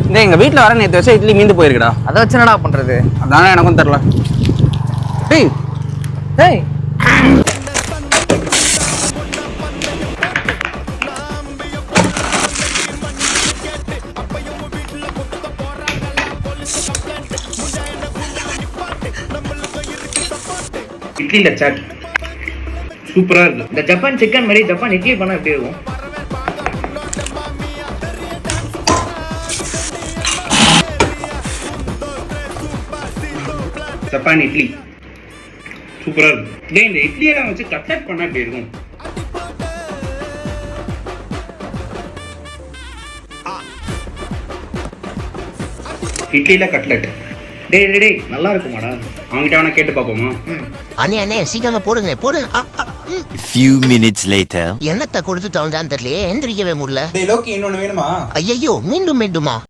இந்த எங்கள் வீட்டில் வர நேற்று வச்சா இட்லி மீந்து போயிருக்குடா. அதை வச்சு என்னடா பண்ணுறது? அதானே எனக்கும் தெரில. டேய் டேய் இட்லியில சாட் சூப்பராக இருக்கு. இந்த ஜப்பான் சிக்கன் மாதிரி ஜப்பான் இட்லி பண்ணால் எப்படி இருக்கும்? ஜப்பான் இட்லி சூப்பராக இருக்கும். டேய் இந்த இட்லியெல்லாம் வச்சு கட்லட் பண்ணால் எப்படி இருக்கும்? இட்லியில கட்லட். டேய் டேய் டேய் நல்லா இருக்குமாடா? அவங்ககிட்ட வேணா கேட்டு பார்ப்போமா? அண்ணே சீக்கிரமா போடுங்க போடுங்க. Few minutes later. என்னத்தை கொடுத்து தவழ்ந்தான்னு தெரியல, எந்திரிக்கவே முடியல. டேய் லோக்கி இன்னொன்று வேணுமா? ஐயோ மீண்டுமா?